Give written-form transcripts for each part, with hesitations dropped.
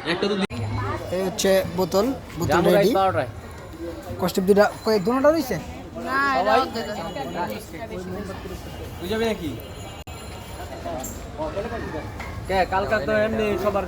একটা তো এই হচ্ছে বোতল রেডি কষ্ট দুটা কয়েক দুটা রয়েছে না তুই যাবি নাকি কে কালকা তো এমনি সবার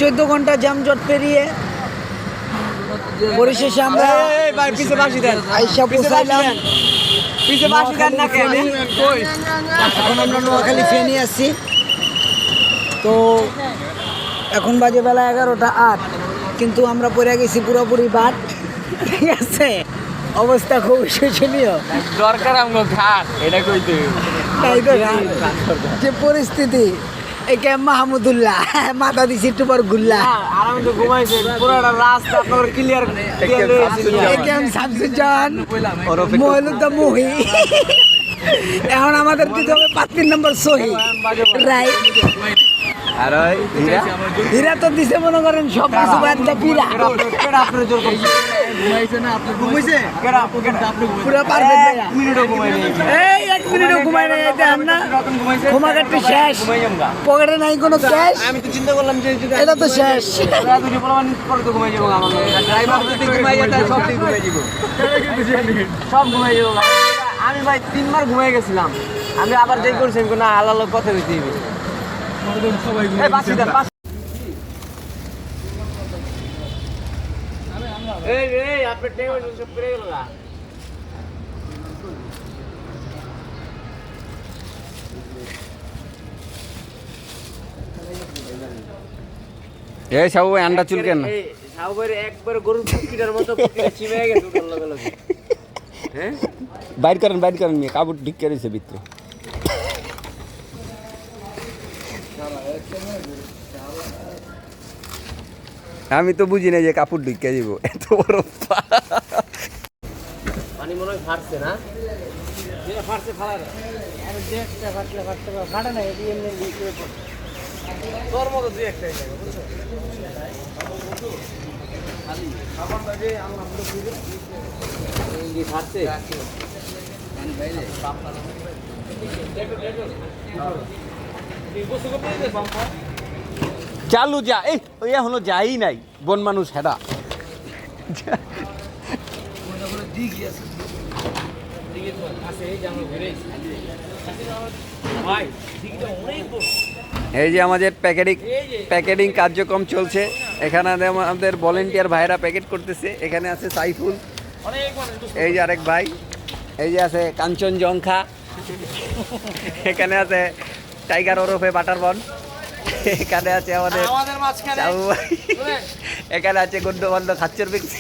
চোদ্দ ঘন্টা যানজট পেরিয়ে পরিশেষে আমরা আইসা পৌঁছাইলাম। এখন আমরা নোয়াখালী ফেনী আছি। তো এখন বাজে বেলা 11:08, কিন্তু আমরা পড়ে গেছি পুরোপুরি বাদ। ঠিক আছে, অবস্থা খুব শোচনীয়। দরকার আমগো ঘাট এটা কইতে তাই তো যে পরিস্থিতি, একে মাহমুদুল্লাহ মাথা দিছি একটু পর গুল্লা আরাম তো ঘুমাইছে পুরোটা রাস্তা আপনার ক্লিয়ার একে শামসুজ্জামান মহিলুদ্দা মুহি। এখন আমাদের দিতে হবে 5 নম্বর সহি রাইট। আর হীরা তো দিছে মনে করেন সব কিছু বাদ দা পিরা আপনার জোর ঘুমাইছে না আপনি ঘুমাইছে পুরো পারফেক্ট ভাইয়া। 1 মিনিটও ঘুমাই নেই এই 1 মিনিটও ঘুমাই নাই দেখেন না, ঘুমাঘাটটি শেষ, পকেটে নাই কোনো ক্যাশ। আমি তো চিন্তা করলাম যে এটা তো শেষ। দুটো প্রমাণ পরে তো ঘুমাই যাবো আমাকে ড্রাইভার যদি ঘুমাই যায় তাহলে সব ঠিক ঘুমাই যাবো সব ঘুমাই যাবো আমি ভাই 3 বার ঘুমাই গেছিলাম আমি আবার যেই করছি আমি না আল্লাহ কথা হইতে দিবি এই বাসি দেন এই আপনি টেবিল সব করে গেল না এই সাবু ভাই আন্ডা চুল কেন এই সাবু ভাই একবার গরুর পুকিটার মতো পুকিটা চিমে গেছে উঠার লগে লগে হ্যাঁ বাইর করেন মেয়ে কাপড় ঠিক করেছে ভিতরে আমি তো বুঝি না যে কাপড় ঢুকিয়ে দিব এত বড় পানি মনে হয় ফাটছে না যেটা ফাটছে ফালা আরে দেখতে ফাটলে ফাটে না এটি এমনি লিকুইড তোর মতো দুই একটা বুঝছো খালি খাবারটাকে আমরা পুরো পুরো এই ফাটছে পানি বাইরে বাপটা দেখো এই বসে কো পেয়ে বাম্পা চালু যা এই ওই এখনো যাই নাই বন মানুষ হেডা এই যে আমাদের প্যাকেটিং কার্যক্রম চলছে। এখানে আমাদের ভলেন্টিয়ার ভাইরা প্যাকেট করতেছে। এখানে আছে সাইফুল, এই যে আরেক ভাই, এই যে আছে কাঞ্চন জংখা, এখানে আছে টাইগার ওরফে বাটারবন, এখানে আছে আমাদের চাবু ভাই, এখানে আছে গন্ডবন্ধ খাচ্চর ব্যক্তি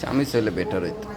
চামিচ হলে বেটার হইতো।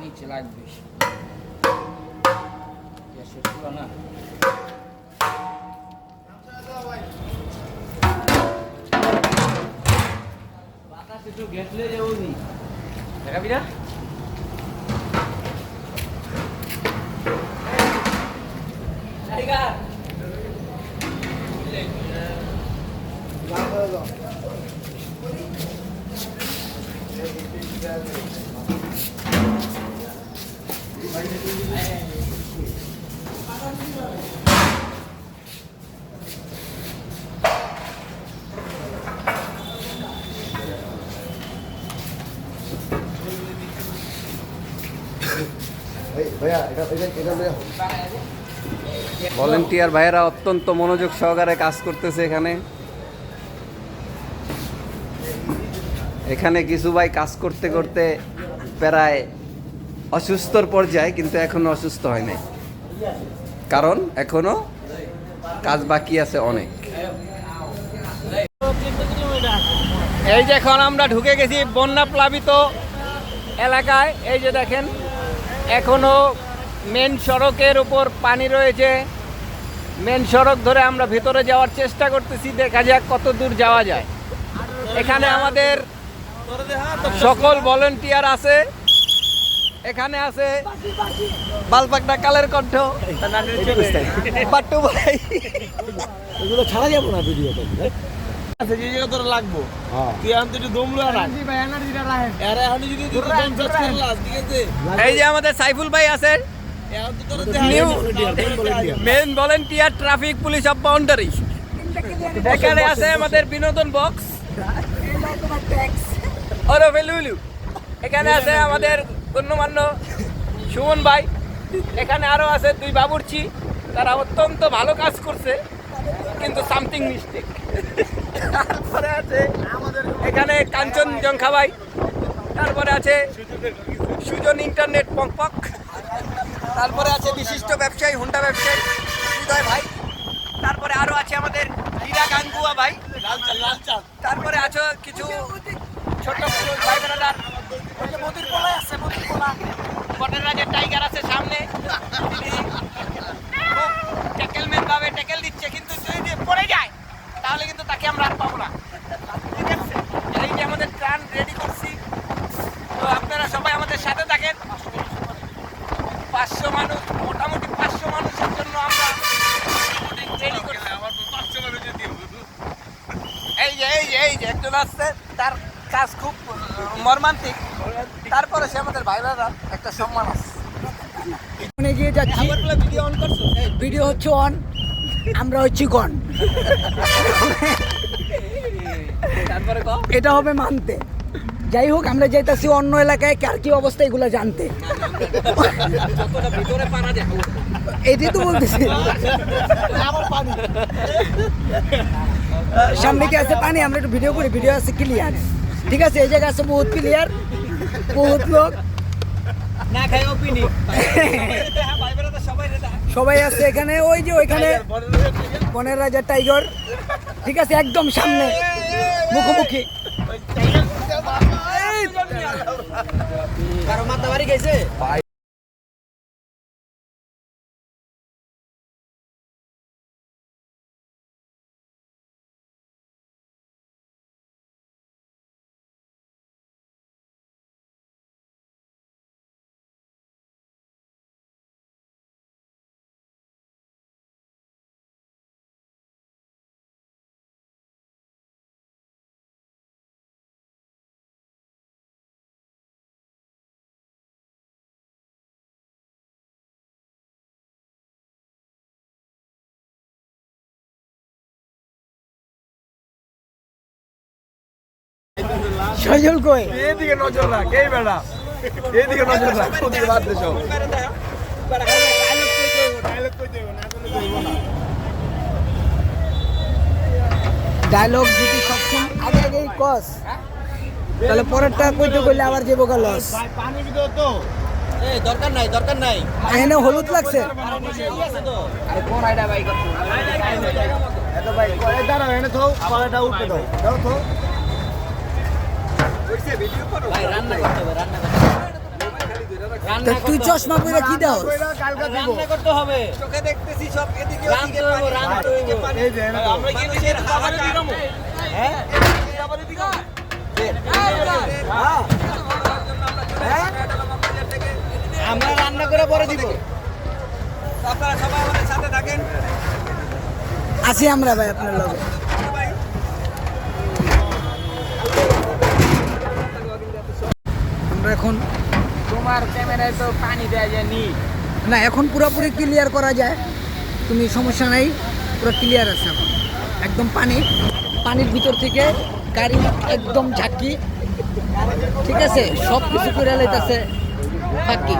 নিচে লাগবে গ্যাসের চুলা না গেটলে যাবো নি দেখাবি না টাইগার ভলেন্টিয়ার ভাইয়েরা অত্যন্ত মনোযোগ সহকারে কাজ করতেছে এখানে। এখানে কিছু ভাই কাজ করতে করতে প্রায় অসুস্থর পর্যায়ে, কিন্তু এখনো অসুস্থ হয় নাই, কারণ এখনো কাজ বাকি আছে অনেক। এই যে এখন আমরা ঢুকে গেছি বন্যা প্লাবিত এলাকায়। এই যে দেখেন এখনো মেন সড়কের উপর পানি রয়েছে। মেন সড়ক ধরে আমরা ভিতরে যাওয়ার চেষ্টা করতেছি, দেখা যাক কত দূর যাওয়া যায়। এখানে আমাদের সকল ভলেন্টিয়ার আছে। এখানে আছে বালপাকটা কালের কণ্ঠ পাট্টু ভাই। এগুলো ছাড়া যাবো না ভিডিওতে আছে যে জায়গা তোর লাগবো তুই আনতে একটু দমলো আর এনার্জি ভাই এনার্জিটা রাখেন এর এখন যদি তুই দম চাষ করলাস ঠিক আছে। এই যে আমাদের সাইফুল ভাই আছে, এখন তো তোর new men volunteer traffic police of boundary. এখানে আছে আমাদের বিনোদন বক্স ওরফে লুলু। এখানে আছে আমাদের গণ্যমান্য সুমন ভাই। এখানে আরো আছে দুই বাবুর্চি, তারা অত্যন্ত ভালো কাজ করছে, কিন্তু সামথিং মিস্টেক। তারপরে আছে এখানে কাঞ্চন জংখা ভাই, তারপরে আছে সুজন ইন্টারনেট পক, তারপরে আছে বিশিষ্ট ব্যবসায়ী হুন্ডা ব্যবসায়ী হৃদয় ভাই, তারপরে আরো আছে আমাদের হীরা গাঙ্গুয়া ভাই, তারপরে আছে কিছু ছোট ভাই ব্রাদার, মতির পোলা আছে, মতির পোলা বটের রাজের টাইগার আছে সামনে, ট্যাকেলম্যান ভাবে ট্যাকেল দিচ্ছে, কিন্তু যদি পড়ে যায় তাহলে কিন্তু তাকে আমরা আর পাবো না। ঠিক আছে, এই যে আমাদের ট্রান রেডি করছি, তো আপনারা সবাই আমাদের সাথে থাকেন। 500 মানুষ, মোটামুটি 500 মানুষের জন্য আমরা রেডি করছি। এই যে একজন আসছে, তার কাজ খুব মর্মান্তিক, তারপরে সে আমাদের ভাইরা একটা সম্মান আছে। ওখানে গিয়ে যাচ্ছি, ভিডিও অন করছো? ভিডিও হচ্ছে অন, আমরা হচ্ছি গন। তারপরে কও এটা হবে মানতে। যাই হোক, আমরা যাইতাছি অন্য এলাকায় কার কি অবস্থা এগুলো জানতে। যতটা ভিতরে পারা যায় এটাই তো বলতেছি। সামনে কি আছে পানি, আমরা একটু ভিডিও করি, ভিডিও আছে ক্লিয়ার। ঠিক আছে, এই জায়গায় আছে বহুত ক্লিয়ার, বহুত লোক না খাই ওপিনি সবাই আছে এখানে। ওই যে ওইখানে বনের রাজা টাইগার, ঠিক আছে, একদম সামনে মুখোমুখি। কারো মাথা বাড়ি গেছে সজল কই? এইদিকে নজর রাখ, এই বেড়া এইদিকে নজর রাখ, ওদিকে বাদ দে সব। ডায়লগ যদি সবসময় আগে আগেই কস, তাহলে পরেরটা কইতে কইলে আবার যাবো গা লস। পানি দিতে তো এই দরকার নাই এখানে হলুদ লাগছে। আরে কোন আইডা ভাই করছো এত ভাই এই দাঁড়াও, এনে তো পালাটা উঠতে দাও দাও তো ভাই। রান্না করতে হবে, তা তুই চশমা পরে কি দাও? রান্না করতে হবে, চোখে দেখতেছি সব এদিকে রান্না করতে হবে, রান্না করতে হবে। এই যে আমরা কি নিজের খাবার দিলাম? হ্যাঁ, আমরা রান্না করে পরে দিব। আপনারা সবাই আমাদের সাথে থাকেন। আসি আমরা ভাই আপনার লগে। আমরা এখন তোমার ক্যামেরায় তো পানি দেওয়া যায়নি। না এখন পুরোপুরি ক্লিয়ার করা যায়, তুমি সমস্যা নাই, পুরো ক্লিয়ার আছে এখন একদম। পানির ভিতর থেকে গাড়ি একদম ঝাঁকি, ঠিক আছে, সব কিছু করে লাইতেছে ফাঁকি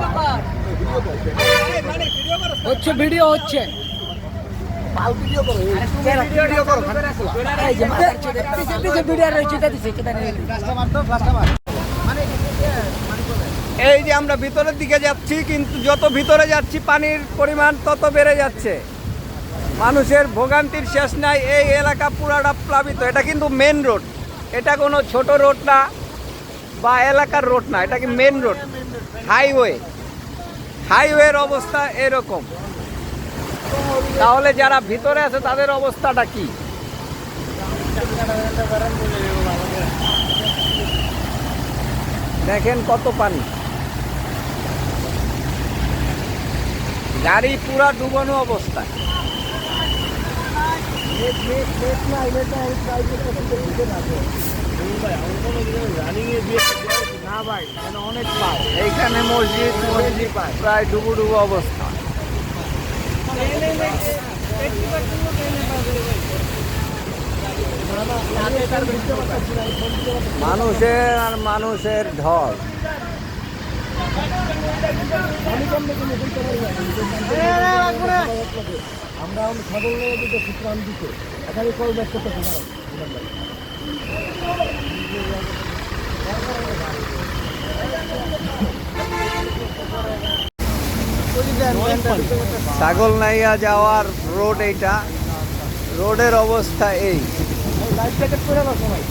হচ্ছে, ভিডিও হচ্ছে। এই যে মাথার চোদে, পিছে ভিডিও রয়েছে, এটা দিছে, এটা নিয়ে এই যে আমরা ভিতরের দিকে যাচ্ছি, কিন্তু যত ভিতরে যাচ্ছি পানির পরিমাণ তত বেড়ে যাচ্ছে। মানুষের ভোগান্তির শেষ নাই। এই এলাকা পুরাটা প্লাবিত। এটা কিন্তু মেন রোড, এটা কোনো ছোট রোড না বা এলাকার রোড না, এটা কি মেন রোড, হাইওয়ের অবস্থা এরকম। তাহলে যারা ভিতরে আছে তাদের অবস্থাটা কি? দেখেন কত পানি, গাড়ি পুরা ডুবানো অবস্থা। এইখানে মসজিদ প্রায় ডুবু ডুবু অবস্থা। মানুষের আর মানুষের ঢল। আমরা ছাগল নিয়ে দিতে সুতরাং দিতে এখানে কল ব্যাক করতে পারো। ছাগলনাইয়া যাওয়ার রোড এইটা, রোডের অবস্থা এই। লাইফ জ্যাকেট পরে না সবাই,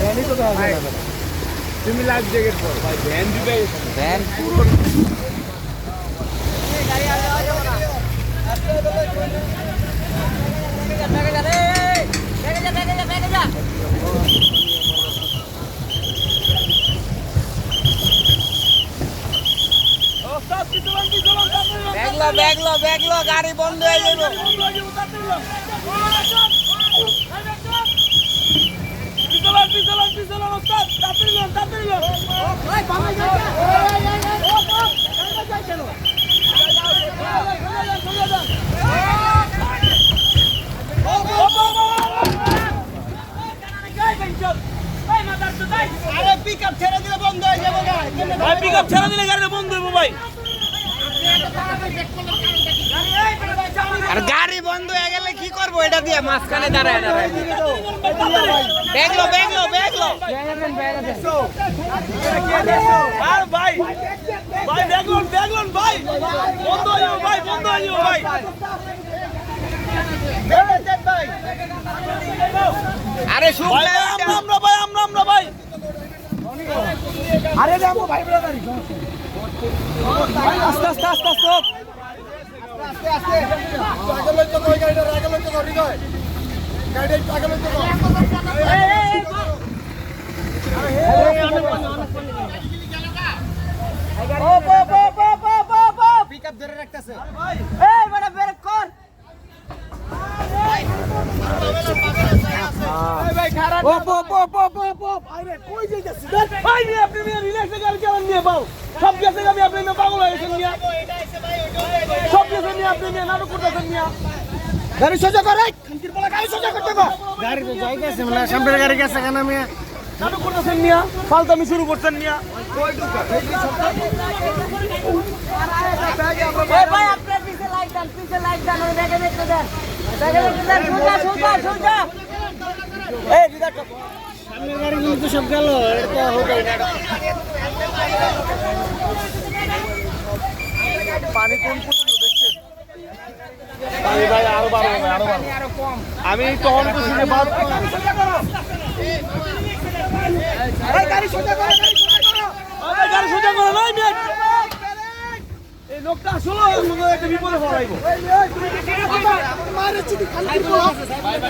ভ্যানই তো দেখা যায় না। তুমি লাইফ জ্যাকেট পরো ভাই, ভ্যান দিবে, ভ্যান পুরো ব্যাগলো গাড়ি বন্ধ হয়ে যাবে। পিকআপ ছেড়ে দিলে বন্ধ হয়ে যাবে ভাই, পিকআপ ছেড়ে দিলে গাড়ি বন্ধ হইব ভাই। আর গাড়ি বন্ধ হয়ে গেলে কি করবো? এটা দিয়ে মাঝখানে দাঁড়ায় ব্যাগলো আর ভাই ব্যাগলন ভাই বন্ধ হয়ে যাবে ভাই, বন্ধ হয়ে যাবে ভাই। আরে আমরা ভাই, আমরা ভাই, আরে যাবো ভাই ব্রাদার, আস্তে আস্তে আস্তে আস্তে আগের তো কই গাড়িটা, আগের তো করি গয় গাড়িটা, আগের তো পিকআপ ধরে রাখতেছে। এই বড় ব্রেক কর। ভাই খারাপ আরে কই যাইতাছিস? ভাই নিয়ে আপনি রিল্যাক্সে গাড়ি চালান নিয়ে পাও। সব গেছে আমি আপনি না পাগল হয়ে গেছেন মিয়া। সব গেছে নিয়ে আপনি নিয়ে নাটক করতেছেন মিয়া। গাড়ি সোজা করে, খানকির বলা গাড়ি সোজা করতে গো। গাড়ি তো যাই গেছে, মানে সামনের গাড়ি গেছে কেন আমি নাটক করতেছেন মিয়া, ফালতামি শুরু করছেন মিয়া। এই ভাই আপনার পিছে লাইট দেন ওই দেখে দেখতে দেন সোজা এই দিদা সামনের গাড়িগুলো তো সব গেল, এটা হবে না। পানি কোন পর্যন্ত দেখছেন? পানি ভাই আরো বাড়বে, আরো কম। আমি তখন বুঝি যে বাদ গাড়ি সোজা করো, গাড়ি সোজা করো নাই মিয়া। এই লোকটা আসলে একটা বিপদে পড়াইব। মারে চিঠি খানকির বলা।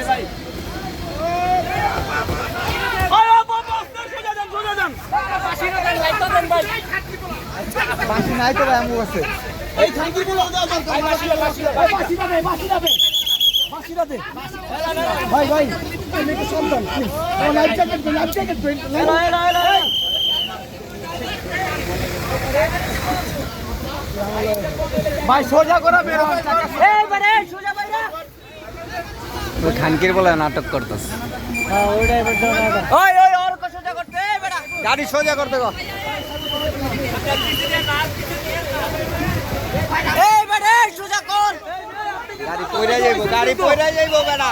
ভাই বাসি নাই তো ভাই আমার কাছে এই খানকির বলা দাও দরকার বাসিটা দে বাসিটা দে ভাই ভাই আমি তো সন্তান ও লাইফ জ্যাকেট ভাই সোজা করা বের হয় এই বারে সোজা বাইরা ওই খানকির বলে নাটক করতেছে। ওই ওই ওর কো সোজা করতে এই বেটা গাড়ি সোজা করতে গো। এই বেটা এই সোজা কর গাড়ি পয়রা যাইবো বেটা।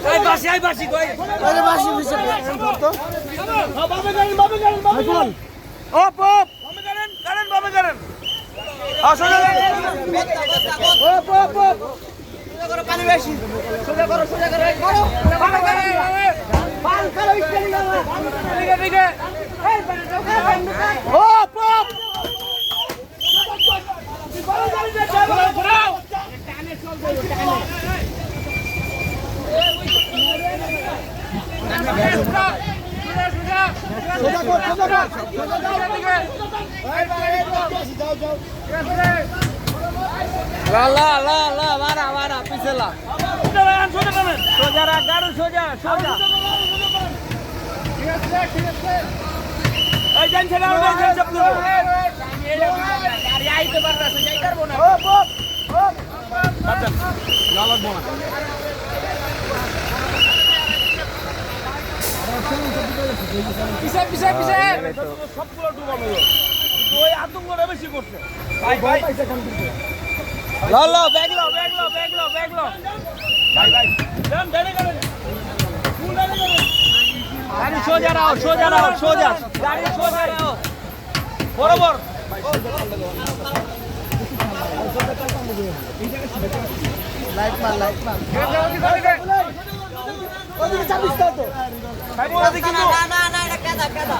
এই বাসি আই বাসি কই আরে বাসি পিছে ধরতো বাবা গাড়ি অপ অপ কারেন বাবা কারেন সোজা ওপ সোজা করো পানি বেশি সোজা করো বাবা কারেন পাল করো স্টাইল লাগা ঠিক আছে এই বেটা অপ অপ বড় গাড়ি দে ঘোরাও টানে চল টানে সোজা কর লা মারা পিছে লা। সোজা রাখ গাড়ি সোজা এই জান ছেড়ে দাও জান চাপলো গাড়ি আইতে পারতাছে যাই করব না বাচ্চা না লাগবো না পিছে সবগুলো ডুবানো ওই আতঙ্কটা বেশি করছে ভাই লো ব্যাগ লো ভাই যান গাড়ি গাড়ি সোজা রাও গাড়ি সোজা রাও বরাবর লাইট মার ওদিকে চাপিস তো ভাই বলা দেখি না এটা কাদা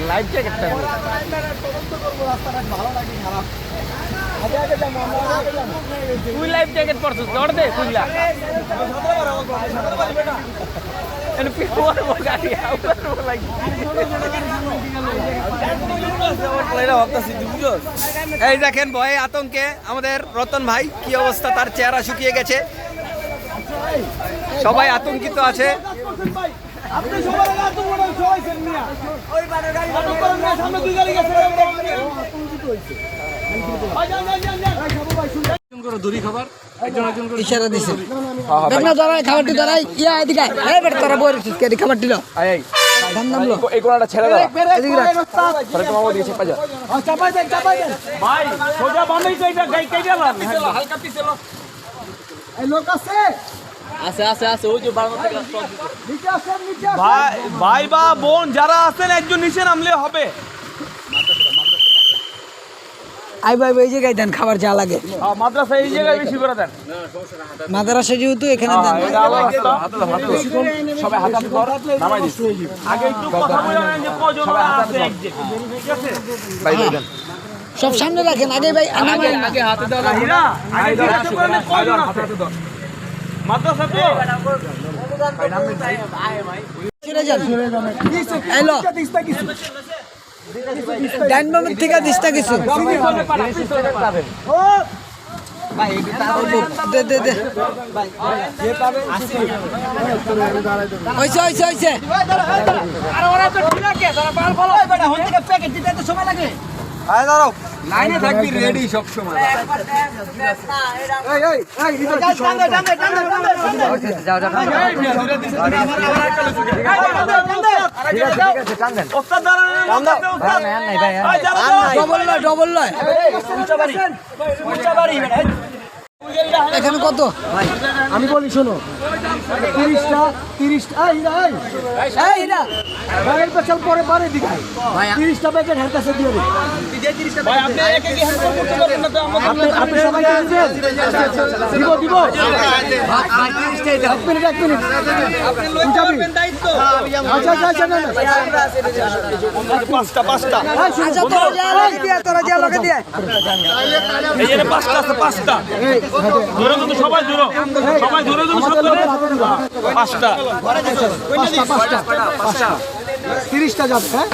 লাইফ জ্যাকেটটা তুই লাইফ জ্যাকেট পরছিস দৌড় দে কুইলা এন্ড পিওর গাড়ি আউটার লাইক এই দেখেন ভয়ে আতঙ্কে আমাদের রতন ভাই কি অবস্থা, তার চেহারা শুকিয়ে গেছে, সবাই আতঙ্কিত আছে। আপনি সবার আগে এত বড় সবাইছেন মিয়া ওই বারে গাড়ি সামনে দুই গাড়ি গেছে ইশারা দিছে দেখ না দাঁড়ায় খাবারটি দাঁড়ায় ইয়া এদিকে এই বেটা তোরা বই রছিস কে খাবারটি লো দাম লো এই কোনাটা ছেড়ে দাও, এদিকে রাখ তোমাকে দিয়েছে পাজা। চাপাই দেন ভাই সোজা বানাই তো এটা গাই কাই গেলাম হালকা পিছে লো এই লোক আছে আছে ওই যে বারান্দা থেকে নিচে আছে ভাই বা বোন যারা আছেন একজন নিচে নামলে হবে আই ভাই এই জায়গায় দেন খাবার যা লাগে মাদ্রাসা এই জায়গায় বেশি করে দেন মাদ্রাসা যেহেতু এখানে দেন সবাই হাত ধর নামাই দিস আগে একটু কথা বলে নেন যে কজন আছে একজন ঠিক আছে ভাই দেন সব সামনে রাখেন আগে ভাই আগে হাতে দাও হীরা আগে জিজ্ঞাসা করে নেন কজন আছে মাদ্রাসা তো চলে যান এলো ডান বামের থেকে দিস্তা কিছু দে দে দে হইছে আয় দাঁড়াও, লাইনে থাকবি রেডি সব সময়। ডবল লয় এখানে কত? আমি বলি শোনো 30টা এই না বাইরের পেছাল পরে পারে দিকে 30টা প্যাকেট হ্যান্ড কাছে দিয়ে দিন আপনি সবাই দিবেন দিব এক মিনিট আচ্ছা না পাঁচটা আচ্ছা তোরা যা লগে দিয়ে পাঁচটা 30টা যাবে হ্যাঁ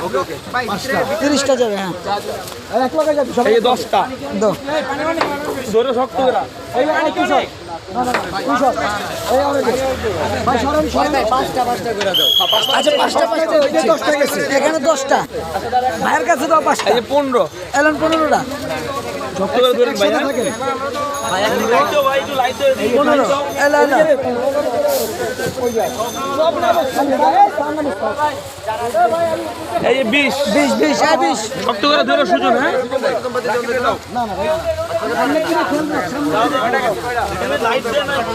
30টা যাবে হ্যাঁ এক লগে যাবে সবাই 10টা দাও ধরে শক্ত করে এই কিশোর কিশোর এই আমাদের ভাই সরম পাঁচটা করে দাও আচ্ছা 5টা এই 10টা গেছে এখানে 10টা ভাইয়ের কাছে দাও 5টা এই 15 এলেন 15টা শক্ত করে ধরে ভাই থাকে এই 20 শক্ত করে ধরে সুজন হ্যাঁ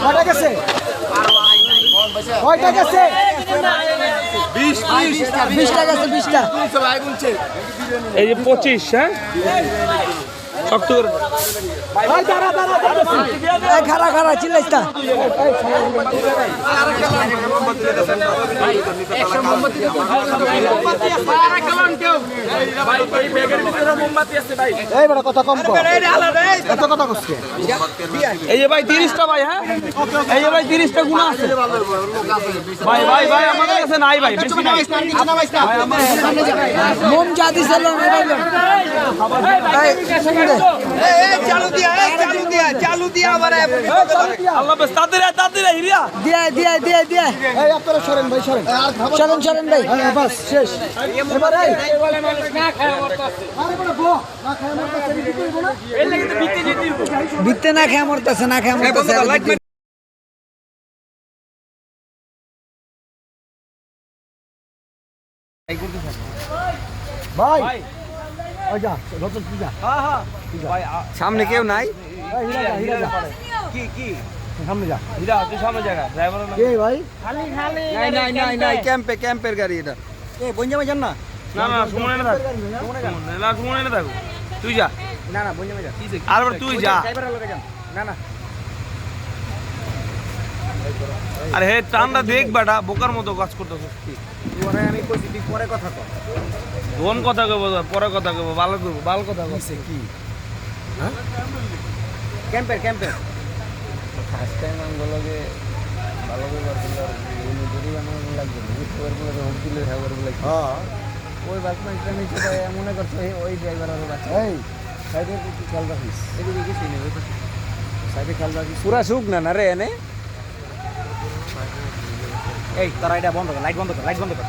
কয়টা গেছে 20টা গেছে 20টা এই যে 25 হ্যাঁ শক্ত করে এই খারা চিল্লাইস না এই বড় কথা কম কর এত কথা করছে এই যে ভাই 30টা ভাই হ্যাঁ এই যে ভাই 30টা গুণা আছে ভাই আমাদের কাছে নাই ভাই বেশি নাই মোম যা দিছিল আল্লাহ বেশ তাড়াতাড়ি হিরিয়া দিয়া এই আপনারা সরেন ভাই সরেন চলেন ভাই হ্যাঁ বাস শেষ এবার এই আরে বড় গো না খায় আমার কাছে কি করব না বিতে না খেয়ে মরতেছে ভাই ওই যা রতন পূজা সামনে কেউ নাই? হীরা যা কি সামনে যা হিরা তুই সামনে জায়গা ড্রাইভার কে ভাই নাই ক্যাম্পের গাড়ি এটা। এ বঞ্জামে যান না না সুমনে না থাক সুমনে না থাক তুই যা না বঞ্জামে যা। আর তুই যা না আরে হে টানটা দেখ বেটা বোকার মতো কাজ করতেছিস কি ওরে আমি কইছি তুই পরে কথা কর। কোন কথা কইব পরে কথা কইব ভালো কইব ভালো কথা কইছে কি ক্যাম্পের ফার্স্ট টাইম আমগুলোকে ভালো করে করছিল যদি বানানো লাগবে বুঝতে পারবো হোক দিলে খাবার লাগবে হ্যাঁ ওই বাসমানটা নিচে মনে করছো ওই ড্রাইভার আর বাচ্চা এই সাইডে একটু খেয়াল রাখিস এদিকে কিছু নেই ওই পাশে সাইডে খেয়াল রাখিস পুরা সুখ না রে এনে এই তোরা এটা বন্ধ কর লাইট বন্ধ কর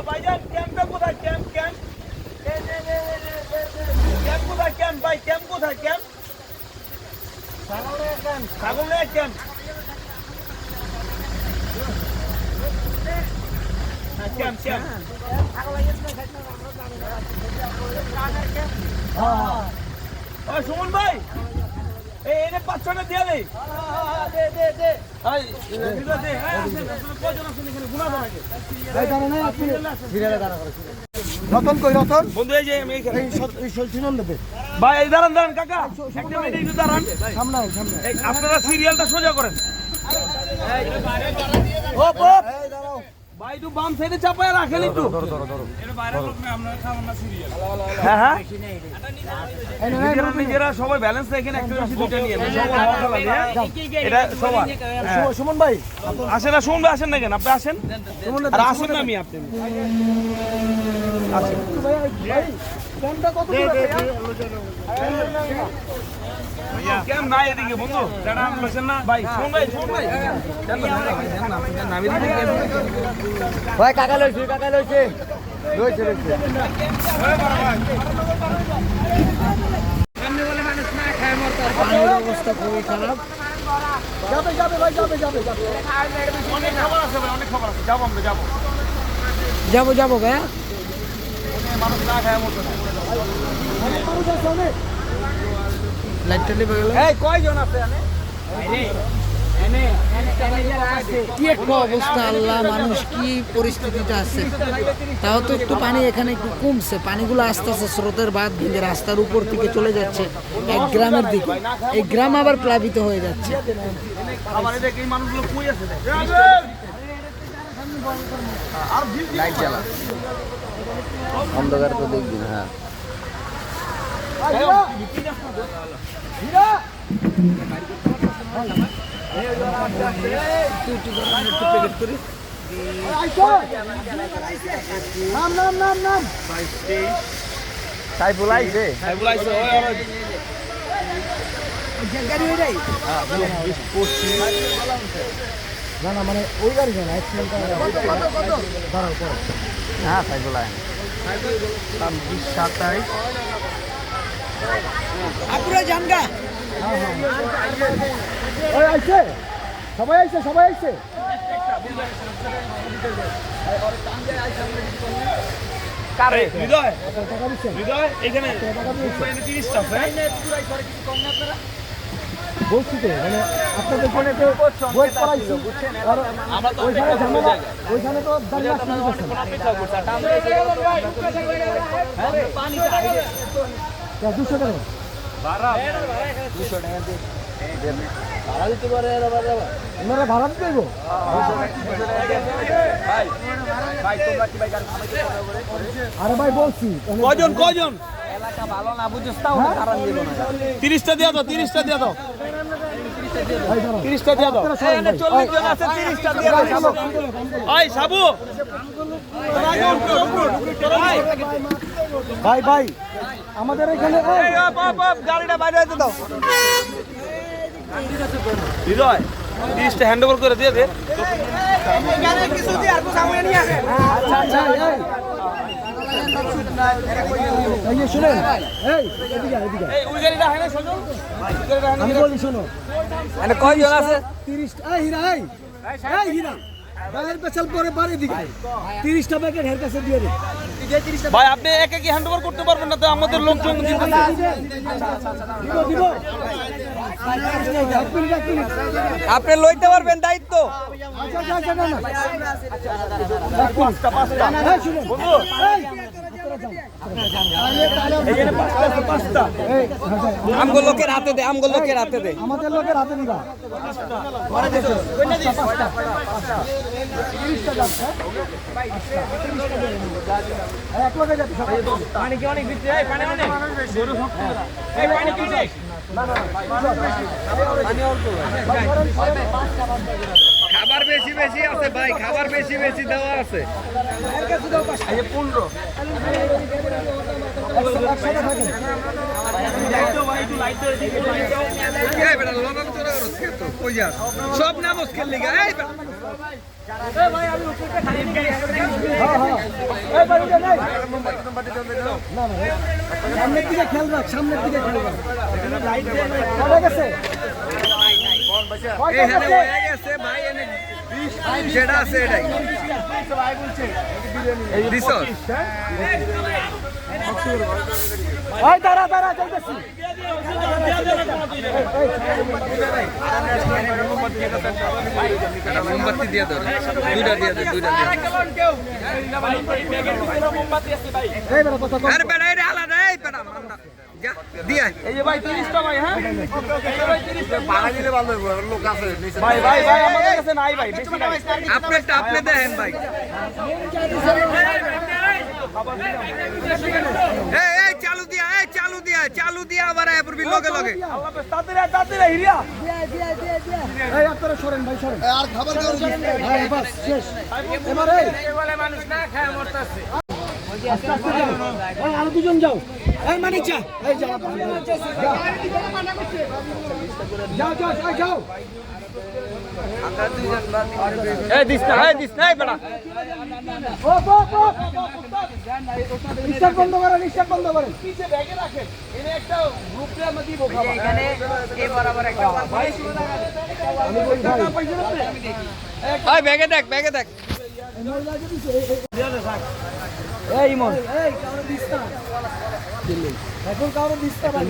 ভাইজান ক্যাম্পটা কোথায় ক্যাম্প কোথায় ক্যাম্প ভাই ক্যাম্প কোথায় ক্যাম্প ছাগলের ক্যাম্প সুমন ভাই এনে 500টা দিয়ে দে রতন কই রতন বন্ধু এই যে আমি এইখানে এই শুনুন দেবে ভাই এই দাঁড়ান কাকা একটা মিনিট একটু দাঁড়ান সামনে এই আপনারা সিরিয়ালটা সোজা করেন ভাই একটু বাম সাইডে চাপায় রাখেন একটু হ্যাঁ নিজেরা সবাই ব্যালেন্স রাখেন একটা বেশি দুটো নিয়ে এটা সবার সুমন ভাই আসেন না সুমন ভাই আসেন না কেন আপনি আসেন আর আসেন না আমি আপনি কেন না এদিকে বন্ধু দাঁড়া বসেন না ভাই শুন ভাই ভাই কাকা লইছে সামনে বলে মানুষ না খায় মরতে পানির অবস্থা খুবই খারাপ। যাবে যাবে ভাই যাবে যাবে যাবে যাবো যাবো ভাইয়া। লাইটটা লিখে গেল। কি একটা অবস্থা আল্লাহ, মানুষ কি পরিস্থিতিতে আছে। তাও তো একটু পানি এখানে একটু কমছে, পানিগুলো আস্তে আস্তে স্রোতের বাদ ভেঙে রাস্তার উপর থেকে চলে যাচ্ছে এক গ্রামের দিকে। এই গ্রাম আবার প্লাবিত হয়ে যাচ্ছে। লাইট জ্বালা, অন্ধকার তো দেখবি না। হ্যাঁ নাম নাম নাম নাম সাইফুল আইছে, না না মানে ওই গাড়ি না অ্যাক্সিডেন্ট দাঁড়াও করো হ্যাঁ সাইফুল আইন 27 আপুরা জানগা ওই আইছে সবাই আইছে সবাই আইছে কারে হৃদয় টাকা দিচ্ছে হৃদয় এখানে টাকা দিচ্ছে 30টা বলছি তো মানে আপনাদের জন্য তো ওয়েট করাইছি ওইখানে ঝামেলা ওইখানে তো দাঁড়িয়ে আসতে দিতেছেন 200 টাকা ওনারা ভাড়া দিতে দেবো আরে ভাই বলছি কয়জন এলাকা ভালো না বুঝছিস তাও কারণ দিল না 30টা দিয়ে দাও 30টা দিয়ে দাও 30টা দিয়ে দাও 40 জন আছে 30টা দিয়ে দাও ওই সাবু ভাই ভাই আমাদের এখানে গাড়িটা বাইরে হইতে দাও হৃদয় 30টা হ্যান্ড ওভার করে দিয়ে দে আচ্ছা আচ্ছা এই যে শুনেন এই এদিকে এদিকে এই ওই গাড়িটা হয় না সজল আমি বলি শোনো মানে কয়জন আছে 30 এই হীরা এই হীরা বাইরের পেছাল পরে বাড়ি দিকে 30টা প্যাকেট হের কাছে দিয়ে দে ভাই আপনি একা কি হ্যান্ড ওভার করতে পারবেন না তো আমাদের লোকজন দিব দিব এক মিনিট আপনি লইতে পারবেন দায়িত্ব আচ্ছা আচ্ছা না না এই শুনুন এই আমগো লোকের হাতে দে আমগো লোকের হাতে দে আমাদের লোকের হাতে দিবা এক লোকে যাচ্ছে পানি কি অনেক ভিতরে এই পানি অনেক এই পানি কি নেই খাবার বেশি বেশি আছে ভাই, খাবার বেশি বেশি দেওয়া আছে। এই যে 15 এই বেটা লগন তোরা রসকে তো কই যাস সব নাম মুশকিল লিগা এই বেটা সামনের দিকে খেয়াল রাখ সামনের দিকে খেয়াল রাখ চলে গেছে এখানে হয়ে গেছে ভাই, এনে 20 যেটা আছে এটাই এই রিসোর্স ওই দাঁড়া দাঁড়া চলতেছি মোমবাতি দিয়ে দাও, দুইটা দিয়ে দে, দুইটা দিয়ে এই বেটা কথা আরে বেটা এটা আলাদা, এই বেটা মামনা যা দিয়ে এই যে ভাই 30টা ভাই হ্যাঁ পাড়া দিলে ভালো হবে, লোক আছে ভাই ভাই ভাই আমাদের কাছে নাই ভাই বেশি নাই আপনারটা আপনি দেন ভাই। এই চালু দিয়া আবার এরপর লগে লগে আল্লাহ হাফেজ তাড়াতাড়ি হিরিয়া এই আপনারা সরেন ভাই সরেন আর খাবার দাও ভাই বাস শেষ এবারে বলে মানুষ না খায় মরতেছে আস্তে আস্তে যাও এই আরো দুজন যাও এই মানিক যা এই যাও যাও যাও যাও যাও আমরা দুইজন বা এই দিস না এই বেটা ও স্টার্ট বন্ধ করেন স্টার্ট বন্ধ করেন পিছে ব্যাগে রাখেন এনে একটা গ্রুপে আমরা দিব খাবার এখানে এই বরাবর একটা ভাই আমি বলি ভাই এই ব্যাগে দেখ এই ইমন এই কাউরে দিস না এখন কাউরে দিস না ভাই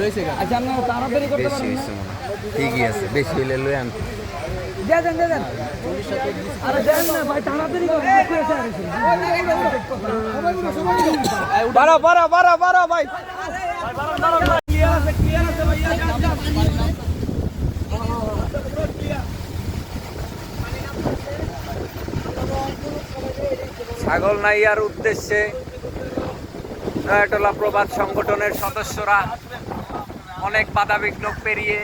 আচ্ছা আমরা তাড়াতাড়ি করতে বেশি হয়েছে মনে হয়। ঠিকই আছে, বেশি হইলে লই আনতে। দে দেন আরে দেন না ভাই তাড়াতাড়ি কর বাড়া ভাই ছাগল নাইয়ার উদ্দেশ্যে নয়াটোলা প্রবাদ সংগঠনের সদস্যরা অনেক বাধাবিঘ্ন পেরিয়ে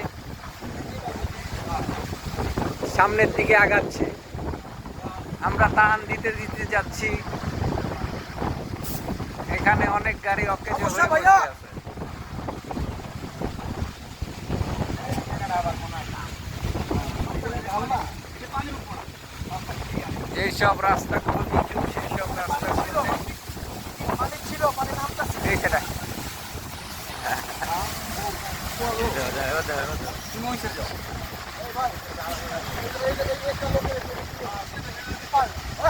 সামনের দিকে আগাচ্ছে। আমরা টান দিতে দিতে যাচ্ছি। এখানে অনেক গাড়ি অকেজো হয়ে বসে আছে। যেসব রাস্তাগুলো নিচু সেসব রাস্তা এই সেটা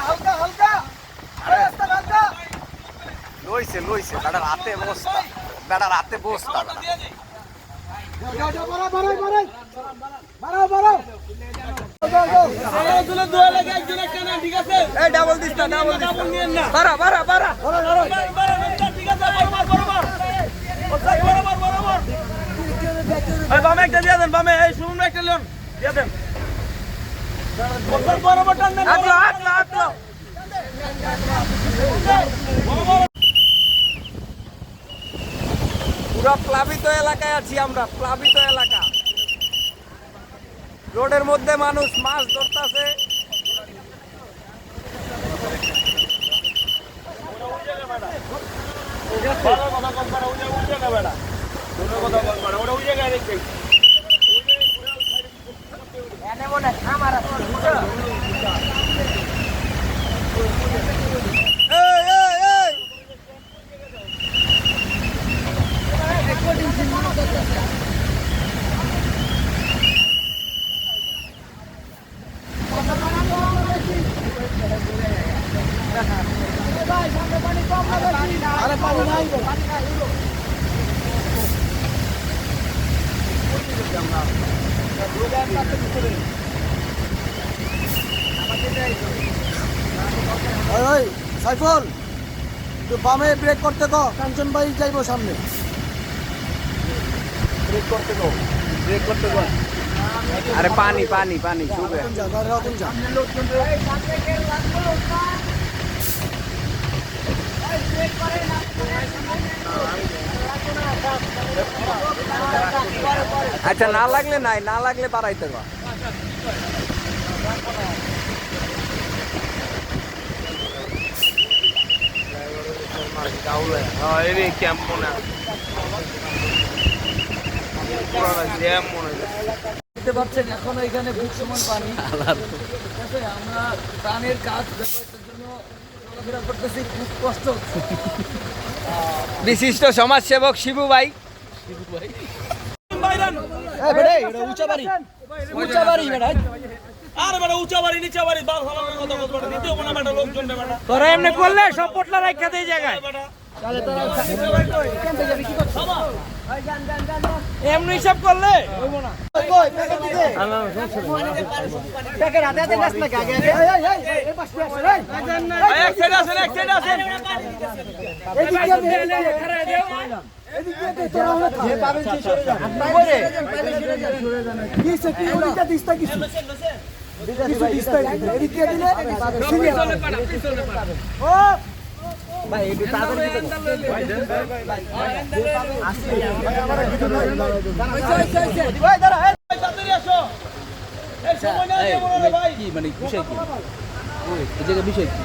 হালকা হালকা আরে রাস্তা হালকা লইছে বেটার হাতে বস্তা যাও যাও বাড়াও এই ডাবল দিস না বাড়া এই বামে একটা দিয়ে দেন, বামে এই শুনুন একটা লোন দিয়ে দেন। বরাবর টান দেন, হাতলো। পুরো প্লাবিত এলাকায় আছি আমরা, প্লাবিত এলাকা। রোডের মধ্যে মানুষ মাছ ধরতেছে। আরে পানি নাই ওই সাইফুল তুই বামে ব্রেক করতে কো, কাঞ্চন ভাই যাইবো সামনে। ব্রেক করতে কো। আরে পানি শুবে। যা রকম যা আচ্ছা না লাগলে নাই, না লাগলে বাড়াইতে গো। দেখতে পাচ্ছেন এখনো এখানে বুক সমান পানি। ঠিক আছে, আমরা প্রাণের কাজ ব্যাপারটার জন্য চলাফেরা করতেছি, খুব কষ্ট হচ্ছে। বিশিষ্ট সমাজসেবক শিবু ভাই। উঁচা বাড়ি তোরা এমনি করলে সব পটলা রাখা দেয় জায়গায়। এমনি হিসাব করলে এক সাইড আছেন মানে বিষয় কি? এই জায়গায় বিষয় কি?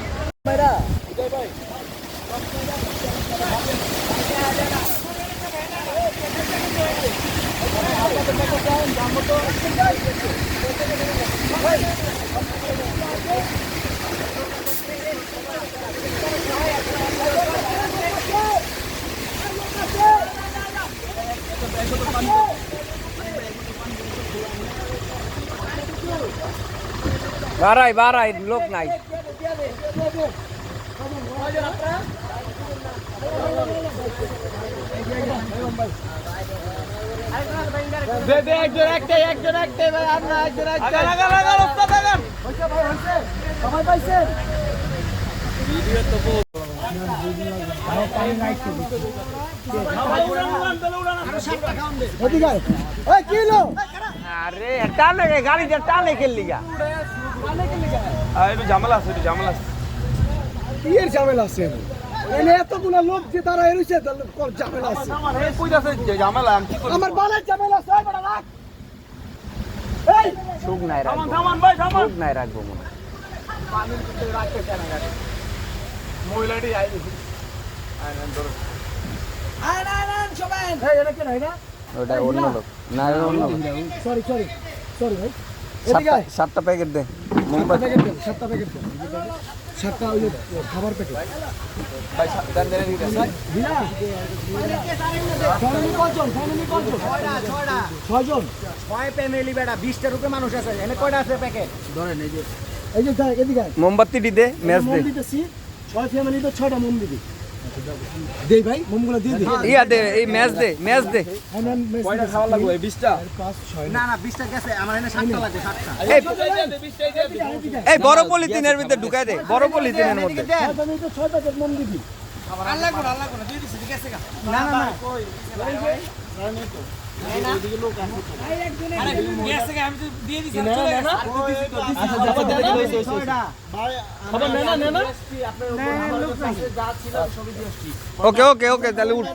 বাড়াই বাড়াই, লোক নাই। সবাই পাইছেন এদিকে আয়। এই কি হলো? আরে টানে গাড়ি টানে খেললি গা। একটু ঝামেলা আছে, একটু ঝামেলা আছে। কি এর ঝামেলা আছে? এনে এতগুলো লোক যে তারা এরইছে ঝামেলা আছে। এই কইতাছে যে ঝামেলা, আমি কি করব? আমার বালের ঝামেলা আছে, এই বেটা রাখ। এই সুখ নাই রাখবো, থামান ভাই, থামান। সুখ নাই রাখবো মনে হয়। মহিলাটি আইবে। সবাই এই এটা কেন এটা? ওটা অন্য লোক না, অন্য লোক। সরি ভাই। এদিকে আয়। সাতটা প্যাকেট দে সাতটা মোমবাতি। প্যাকেট দেন, সাতটা প্যাকেট দেন। সাতটা ওই যে খাবার প্যাকেট। ভাই দেন দেন দিতে। বিনা ফ্যামিলি কয়জন? ছয়জন। এই যে যাই, এদিকে আয়। মোমবাতি দে, ম্যাচ দে। মোম দিতেছি, 6 ফ্যামিলিতে 6টা মোম দিবি। দেই ভাই, মোমগুলো দিয়ে দিই। ইয়া দে, এই ম্যাচ দে, ম্যাচ দে। কয়টা খাওয়া লাগবে? 20টা। 5 6 এই বড় পলিথিনের ভিতরে ঢুকাই দে, বড় পলিথিনের মধ্যে। ফ্যামিলিতে 6 প্যাকেট মোম দিবি। ওকে ওকে ওকে, তাহলে উঠ।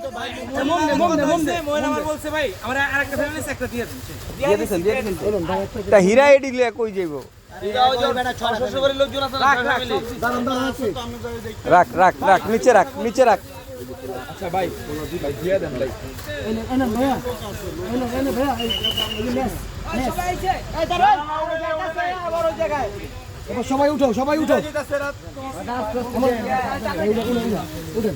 তা হীরা এডি লিয়া কই যাইবো? রাখ রাখ রাখ, নিচে রাখ, নিচে রাখ। আচ্ছা ভাই, ভাই দিয়ে দেন ভাই। এনে ভাইয়া, এনে ভাইয়া, এই যে মেস। এবার সবাই উঠো, সবাই উঠো। উঠেন।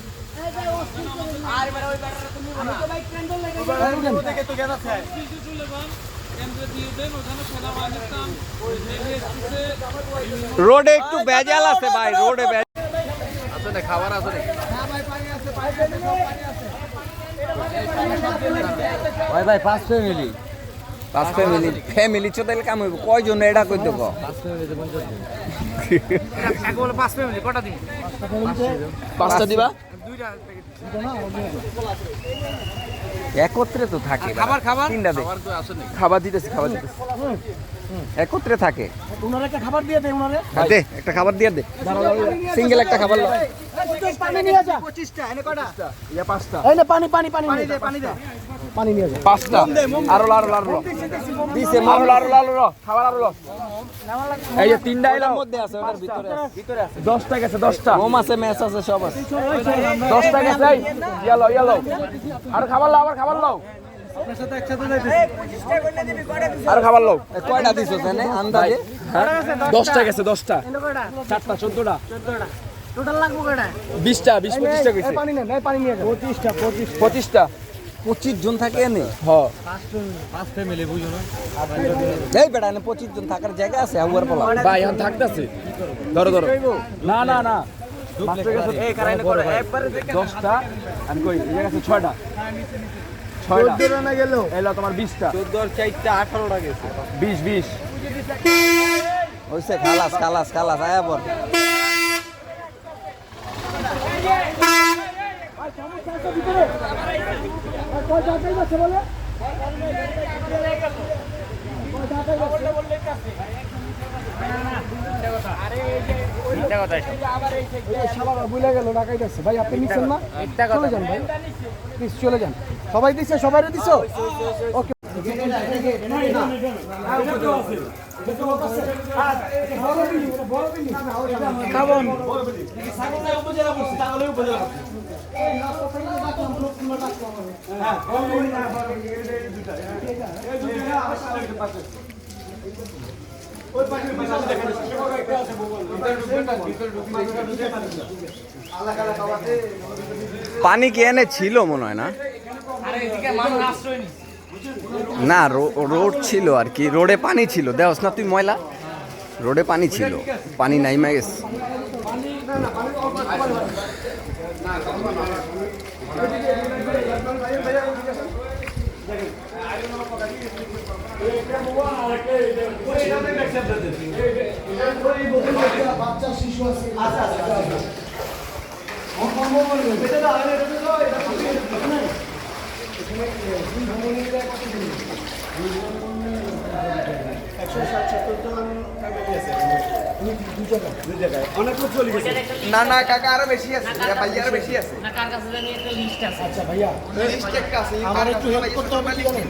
রোডে একটু ভেজাল আছে ভাই, রোডে ভেজাল। ভাই 5 ফ্যামিলি, 5 ফ্যামিলি, ফ্যামিলি চোদাইলে কাম হইব। কয়জন এটা কই দেব? 5টা দিবা? একত্রে তো থাকে। খাবার 3টা দে। খাবার দিতেছি, খাবার দিতেছি। একত্রে থাকে। ওনারা একটা খাবার দিয়ে দে, ওনারে। দে, একটা খাবার দিয়ে দে। সিঙ্গেল একটা খাবার লো। পানি নিয়ে যা। 25টা, এনে কয়টা? ইয়া 5টা। এই না পানি নিয়ে যা। পানি নিয়ে যা। 5টা। আরো লো, আরো লো, আরো লো। দিছে, আরো লো, আরো লো, আরো লো। খাবার আরো লো। এই যে 3টা এলো। মধ্যে আছে, ওটার ভিতরে আছে। ভিতরে আছে। 10টা গেছে, 10টা। মোম আছে, ম্যাচ আছে, সব আছে। 10টা গেছে। Yellow, yellow. আর খাবার লাও, আবার খাবার লাও। আর খাবার লাও। কয়টা দিছো জানে আন্দাজে? 10টা গেছে, 10টা। 4টা, 14টা। টোটাল লাগবো কয়টা? 20টা, 20-25টা গেছে। পানি নেন, পানি নিয়ে যা। 25টা। 25 জন থাকে এনে। হ্যাঁ। এই বেটা, এনে 25 জন থাকার জায়গা আছে? আউয়ার বলা ভাই এখন থাকতেছে। ধরো ধরো। না না না। এই কারণে করে একবারে 10টা। আমি কই এই গেছে 6টা। 6টা। 14 রানা গেল। এলো তোমার 20টা। 14 আর 4টা 18টা গেছে। 20 ওইসে খালাস খালাস খালাস আয়া পর। ভাই আপনি নিচ্ছেন না? চলে যান ভাই, প্লিজ চলে যান। সবাই দিচ্ছে, সবাই দিছো? ওকে। খাবন এই রাস্তা থেকে ডাকলাম লোকগুলো ডাকলাম আমি হ্যাঁ ওই না এই দুটা এই দুটা আমার সামনে পাশে ওই পাশে দেখা যাচ্ছে সেটা একটা আছে ভিতর ঢুকে আলাদা আলাদা খাওয়াতে পানি কি এনে ছিল মনে হয় না? না রোড ছিল আর কি, রোডে পানি ছিল, দেওস না তুই ময়লা, রোডে পানি ছিল, পানি নাইমা গেছে। বাচ্চা শিশু আছে অনেক লোক চলে গেছে। না না কাকা আরো বেশি আছে, ভাই আরো বেশি আছে। আচ্ছা ভাইয়া আমার একটু হেল্প করতে হবে আমি বলি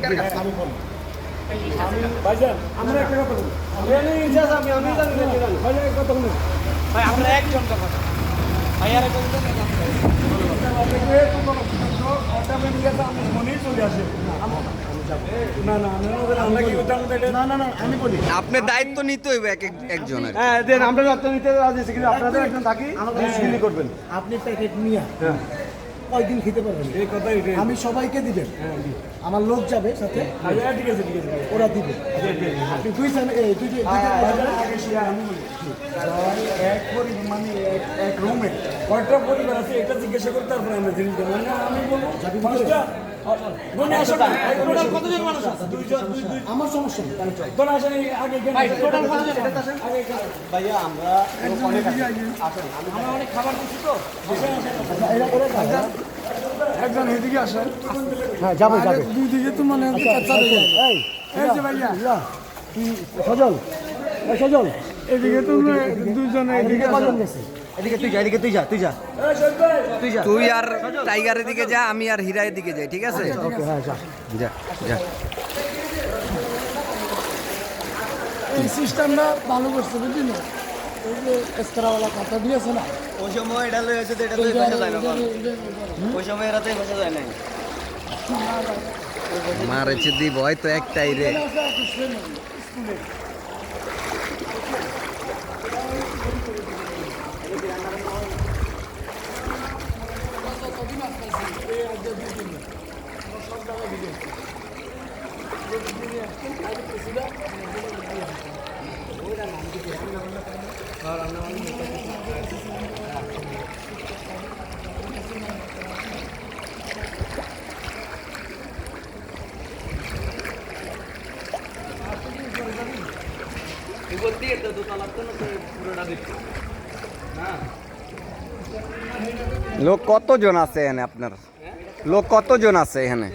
ভাইজান আমরা একটা কথা বলি আমি জানি আমি জানি ভাইয়া একটা কথা বলি ভাই আমরা একজন কথা ভাই আর একটা কথা আমি বলি আপনার দায়িত্ব নিতে হইবে একজনের। হ্যাঁ দেন আমরা যত্ন নিতে রাজি আছি কিন্তু আপনাদের একজন থাকি জিনিসগুলি করবেন। আপনি প্যাকেট নিয়ে কয়দিন খেতে পারবেন এই কথাই আমি সবাইকে দিবেন আমার লোক যাবে সাথে ঠিক আছে ঠিক আছে ওরা দিবে আপনি দুইজন এক পরিবার মানে এক রুমে কয়টা পরিবার আছে এটা জিজ্ঞাসা করতে তারপরে আমরা জিনিস দেবো মানে আমি বলবো পাঁচটা মনে আসে না কতজন মানুষ আছে দুইজন আমার সমস্যা নেই তোর আসেন আগে টোটাল কতজন আগে ভাইয়া আমরা অনেক আসেন আমরা অনেক খাবার দিচ্ছি তো এটা করে একজন এদিকে আসেন হ্যাঁ যাবো যাবো দুই দিকে তো মানে এই যে ভাইয়া সজল এই সজল এদিকে তো দুইজন এদিকে কজন গেছে এদিকে তুই যা, এদিকে তুই যা, তুই যা, তুই যা। তুই আর টাইগারের দিকে যা, আমি আর হীরায়ের দিকে যাই, ঠিক আছে? ওকে হ্যাঁ যা যা যা। এই সিস্টেমটা ভালো করছে বুঝলি না ওই যে এস্তারাওয়ালা কথা দিয়েছে না ওই সময় এটা লই আছে তো এটা লই বসা যায় না বল। ওই সময় এরাতে বসা যায় না। মারেছে দি ভয় তো একটাই রে। লোক কতজন আছে এখানে আপনার? লোক কতজন আছে এখানে?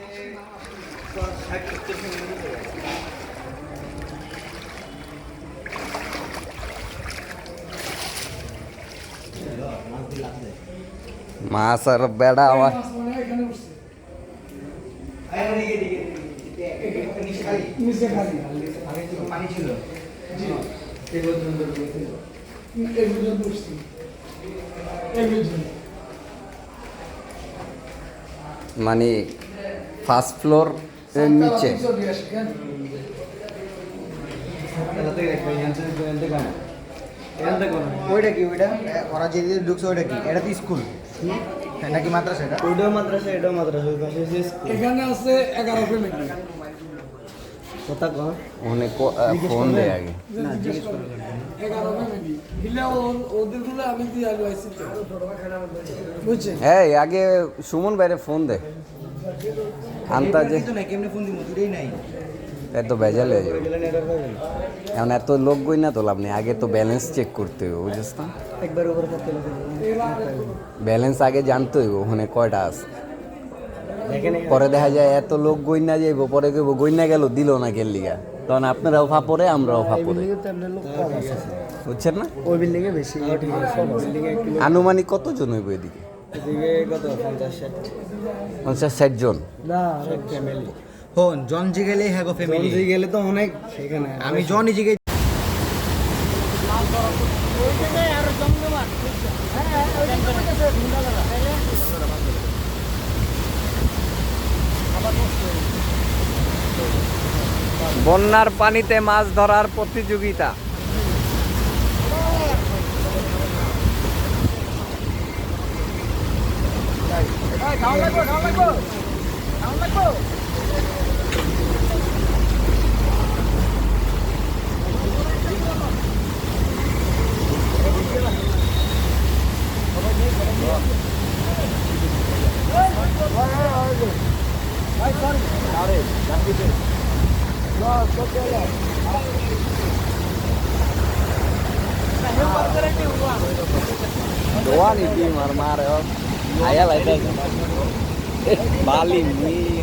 মাছ আর বেড়া আমার নিচে খালি পানি ছিল। এই পর্যন্ত বসছি এই পর্যন্ত মানে ফার্স্ট ফ্লোর এর নিচে। ওইটা কি ওইটা ওরা যে ঢুকছে ওইটা কি? এটা তো স্কুল নাকি মাদ্রাসা? এটা ওইটাও মাদ্রাসা, এটাও মাদ্রাসা, ওই পাশে যে স্কুল। এখানে আছে 11 ফ্যামিলি কথা কর। ওখানে ফোন দেয় আগে। 11 ফ্যামিলি হিলা ওদের গুলো আমি দিয়ে আলু আইছি বুঝছেন এই আগে সুমন বাইরে ফোন দে আন্তাজে কিন্তু না কেমনে ফোন দিব দুটোই নাই। এত ভেজাল হয়ে যাবে। এখন এত লোক গই না তো লাভ নেই, আগে তো ব্যালেন্স চেক করতে হবে, বুঝছিস না? একবার উপরে করতে লাগে। ব্যালেন্স আগে জানতে হইব ওখানে কয়টা আছে। পরে দেখা যায় এত লোক গইনা যাইব, পরে কইব গইনা গেল দিল না গেল লিগা, তখন আপনারাও ফাপরে আমরাও ফাপরে, বুঝছেন না? ওই বিল্ডিং এ বেশি বিল্ডিং এ একটু আনুমানিক কতজন হইব এদিকে? এদিকে কত 50-60 50-60 জন। না ফ্যামিলি হন জন জি গেলে হ্যাগো ফ্যামিলি জি গেলে তো অনেক সেখানে আমি জনই জিগে ওই জায়গায় আরো জমজমাট হ্যাঁ ওই জায়গায় বন্যার পানিতে মাছ ধরার প্রতিযোগিতা। Doa nih di mar-mar ya. Ayah lah itu. Bali nih.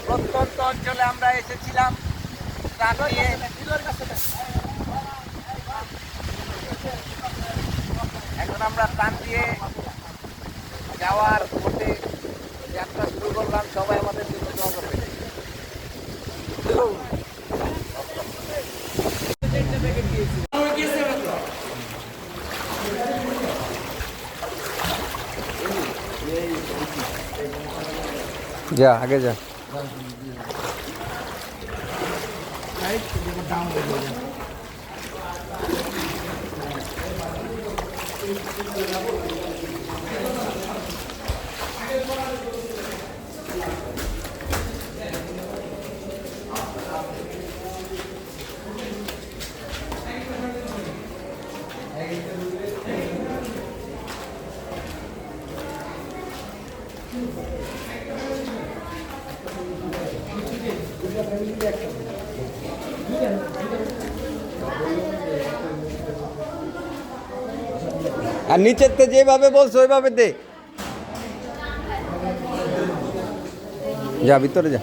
প্রত্যন্ত অঞ্চলে আমরা এসেছিলাম ত্রাণ নিয়ে। এখন আমরা ত্রাণ দিয়ে যাওয়ার পথে যাত্রা শুরু করলাম। সবাই আমাদের জন্য দোয়া করবে। যা আগে যা। আর নিচেতে যেভাবে বলছো ওইভাবে দে। যা ভিতরে যা।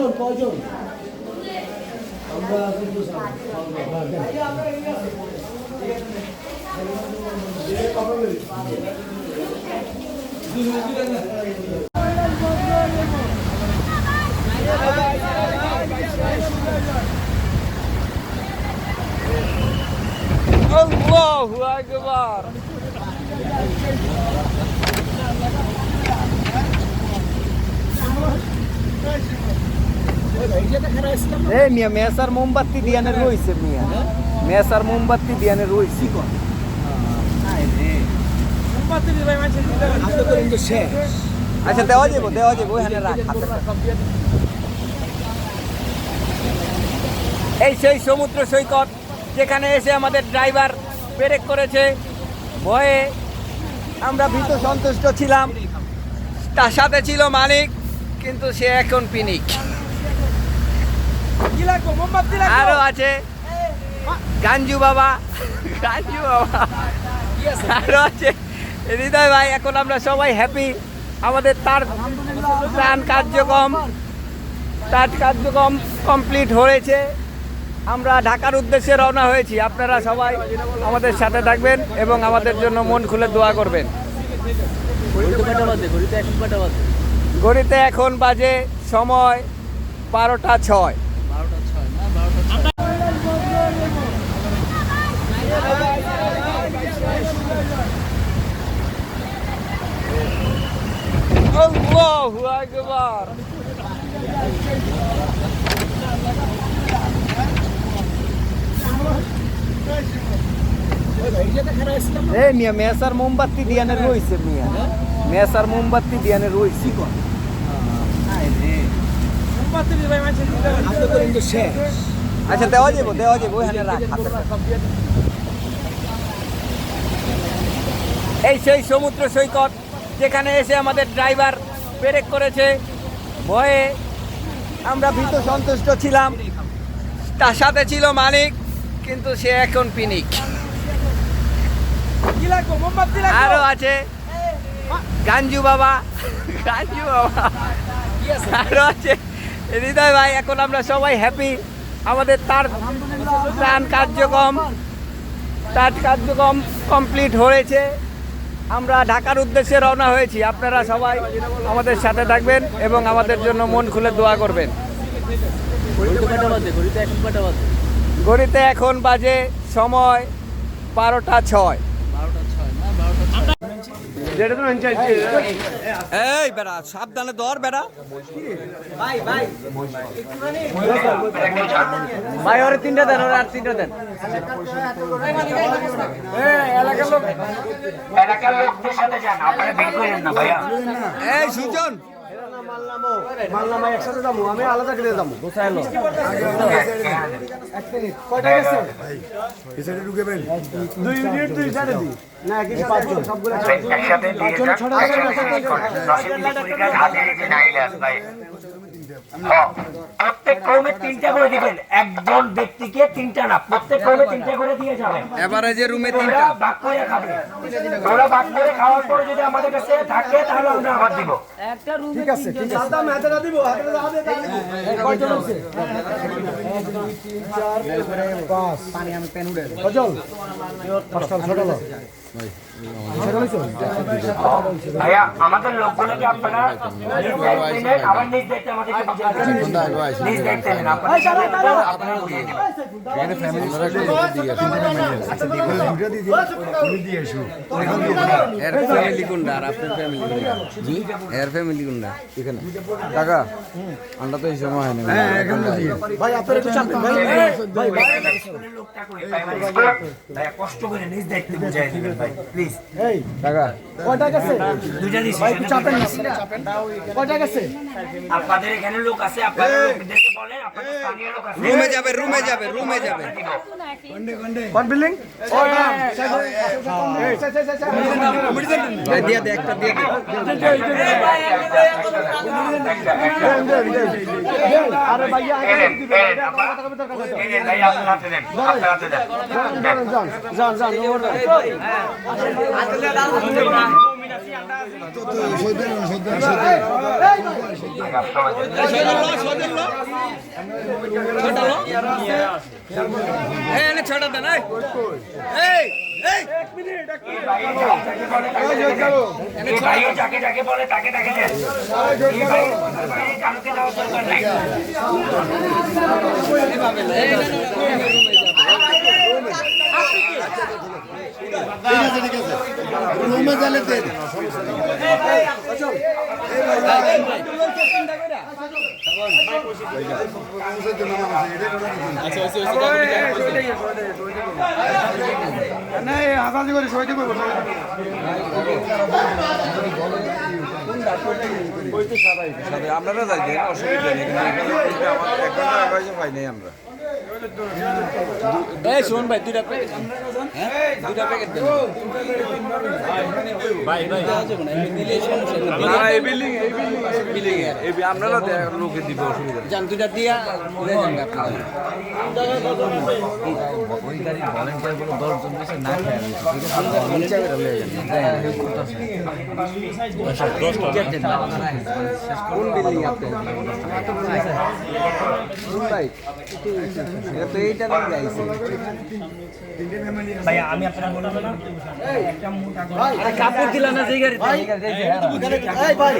কজন আল্লাহু আকবার। এই মিয়া মেসার মোমবাতি দিয়ানে রইছে মিয়া। মেসার মোমবাতি দিয়ানে রইছে। আচ্ছা দেওয়া যাবো ওখানে রাখ। এই সেই সমুদ্র সৈকত যেখানে এসে আমাদের ড্রাইভার ব্রেক করেছে। ভয়ে আমরা ভীত সন্তুষ্ট ছিলাম। তার সাথে ছিল মানিক, কিন্তু সে এখন পিনিক। আরো আছে গাঞ্জু বাবা, আরো আছে হৃদয় ভাই। এখন আমরা সবাই হ্যাপি। আমাদের তার কার্যক্রম কমপ্লিট হয়েছে। আমরা ঢাকার উদ্দেশ্যে রওনা হয়েছি। আপনারা সবাই আমাদের সাথে থাকবেন এবং আমাদের জন্য মন খুলে দোয়া করবেন। ঘড়িতে এখন বাজে সময় 12টা 6। আল্লাহু আকবার। এই মিয়া মেসার মোমবাতি দিয়ানে রইছে মিয়া, মেসার মোমবাতি দিয়ানে রইছে। আচ্ছা দেওয়া যাবো ওখানে রাখ। এই সেই সমুদ্র সৈকত যেখানে এসে আমাদের ড্রাইভার ব্রেক করেছে, ভয়ে আমরা ভীত সন্তুষ্ট ছিলাম। তার সাথে ছিল মালিক, কিন্তু সে এখন পিনিক। আরো আছে গাঞ্জু বাবা, আরো আছে হৃদয় ভাই। এখন আমরা সবাই হ্যাপি। আমাদের তার কার্যক্রম কমপ্লিট হয়েছে। আমরা ঢাকার উদ্দেশ্যে রওনা হয়েছি। আপনারা সবাই আমাদের সাথে থাকবেন এবং আমাদের জন্য মন খুলে দোয়া করবেন। ঘড়িতে এখন বাজে সময় 12টা 6। এই বেড়া সাবধানে ধর বেড়া। ভাই ওরে 3টা দেন, ওরে আর 3টা দেন। এলাকার লোকদের সাথে যান, আপনারা বের করেন না ভাইয়া। এই সুজন মানলাম একসাথে যাবো, আমি আলাদা করে যাবো। কয়টা গেছে? দুই মিনিট দুই সাইডে দিই না, একই সাথে সবগুলো একসাথে দিয়ে যান, প্রত্যেক কর্মে 3টা করে দিবেন। একজন ব্যক্তিকে 3টা না, প্রত্যেক কর্মে 3টা করে দিয়ে যাবেন। এভারেজে রুমে ওরা 3টা। ভাগ করে খাবে। ওরা ভাগ করে খাওয়ার পরে যদি আমাদের কাছে থাকে তাহলে আমরা আবার দিব। ঠিক আছে, ঠিক আছে। দাদা হাতে না দিব, হাতে না দিব। কয়জন আছে? 1 2 3 4 5 পানি আমি পেন উড়ে কজন? 5টা 6টা লোক ভাইয়া আমাদের লোকগুলোকে আপনারা নিজ দায়িত্বে নেন, আবার নিজ দায়িত্বে আমাদেরকে বুঝিয়ে দেবেন। নিজ দায়িত্বে নেন, আপনারা বুঝিয়ে দেবেন। এর ফ্যামিলি কোনটা আর আপনার ফ্যামিলি কোনটা? এর ফ্যামিলি কোনটা? এখানে টাকা আমরা তো এই সময় হয় না। ভাই আপনারা একটু চাপেন ভাই। ভাই স্কুলের লোকটা কই? Primary school. ভাইয়া কষ্ট করে নিজ দায়িত্বে বুঝিয়ে দিবেন ভাই, প্লিজ। এই টাকা কয়টা গেছে? দুইটা দিছি। ভাই একটু চাপেন না। কয়টা গেছে? আপনাদের এখানে লোক আছে, আপনারা লোকদেরকে বলেন, আপনাদের স্থানীয় লোক আছে। রুমে যাবে রুমে যাবে রুমে যাবে। কোন বিল্ডিং? ও না। দিয়ে দে একটা দিয়ে দে। আরে ভাইয়া যান যান ছটা দেন। এই এই যাকে যাকে বলে তাকে তাকে দেন। কালকে যাওয়ার দরকার নাই। রুমে গেলে দেন। আপনারা যাইবেন, অসুবিধা নেই। পাই নাই আমরা। এই শোন ভাই, দুইটা প্যাকেট দুইটা প্যাকেট দেন ভাই। ভাই দিলে সমস্যা না। এই বিল্ডিং এই আপনারা লোকে দিবে, অসুবিধা নেই। জান দুইটা দিয়া ঘুরে যান আপনারা। ওই গাড়ি ভলান্টিয়ার গুলো 10 জন বসে না খায় আমি ঠিক আছে নিচে করে লয়ে যান। কোন বিল্ডিং আপনি? ভাই এটা তো এইটা নিয়ে যাইছে ভাইয়া আমি আপনারা বলবো না একটা মোটা আরে কাপড় দিলা না যেই গাড়িতে? এই ভাই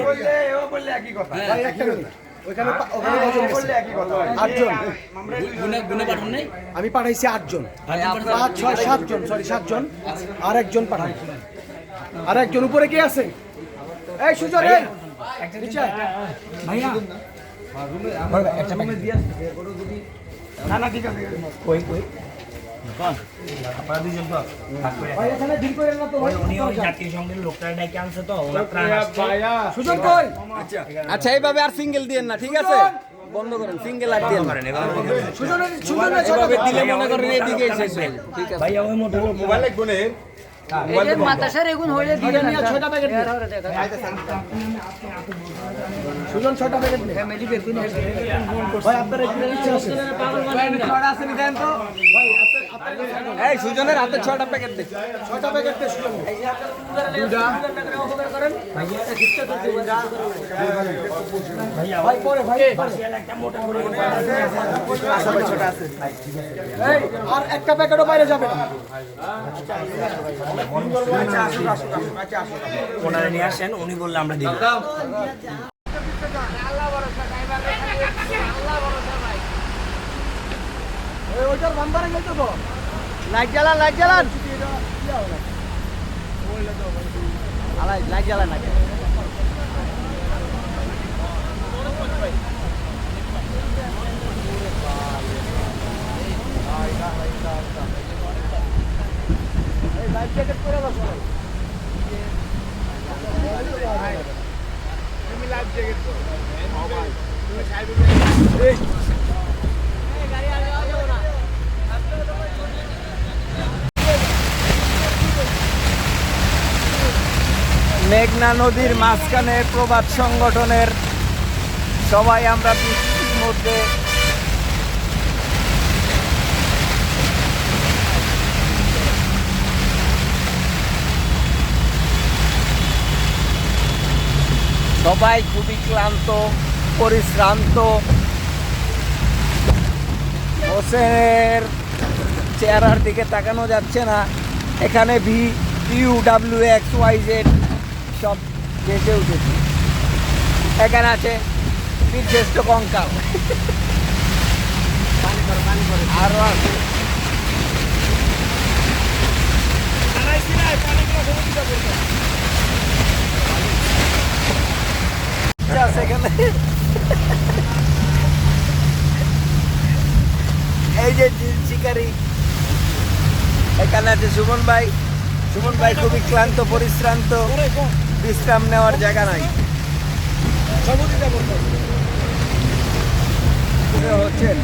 ও বললে একই কথা। ভাই একটা মিনিট ওখানে কজন গেছে? 8 জন। আমি পাঠাইছি 8 জন, 5, 6, 7 জন, সরি 7 জন, আর একজন পাঠাই। আর একজন উপরে কে আছে? এই সুজন, এই নিচে আয়। ভাইয়া ভাই এখানে ডিল করেন না তো ভাই। সুজন কই? আচ্ছা এইভাবে আর সিঙ্গেল দিয়েন না, ঠিক আছে? বন্ধ করেন, সিঙ্গেল আর দিয়েন না। সুজনের এভাবে দিলে মনে করেন এইদিকে এসেছে, ঠিক আছে? বাতাসের এগুন হইলে দিয়ে নিয়ে 6টা প্যাকেট দে। সুজন 6টা প্যাকেট নে। ভাই আপনার এখানে ইচ্ছা আছে? এই সুজনের হাতে 6টা প্যাকেট দে। 6টা প্যাকেট দে সুজন। ভাই পরে ভাই এই, আর একটা প্যাকেটও বাইরে যাবে না। ওনারা নিয়ে আসেন, উনি বললে আমরা দিব। ওইটার বাম্পারে গেছে তো। লাইট জ্বালান, লাইট জ্বালান, লাইট জ্বালান না। লাইট জ্যাকেট পরে বসো। তুমি লাইট জ্যাকেট পরো। তুমি সাইডে গাড়ি আর যাও না। মেঘনা নদীর মাঝখানে প্রবাদ সংগঠনের সবাই আমরা বৃষ্টির মধ্যে সবাই খুবই ক্লান্ত, পরিশ্রান্ত। হোসেনের চেহারার দিকে তাকানো যাচ্ছে না। এখানে VUWXYZ সব বেঁচে উঠেছে। এখানে আছে বীরশ্রেষ্ঠ কঙ্কাল, আরো আছে এখানে। এই যে শিকারী, এখানে আছে সুমন ভাই। সুমন ভাই খুবই ক্লান্ত, পরিশ্রান্ত, বিশ্রাম নেওয়ার জায়গা নাই। হচ্ছেন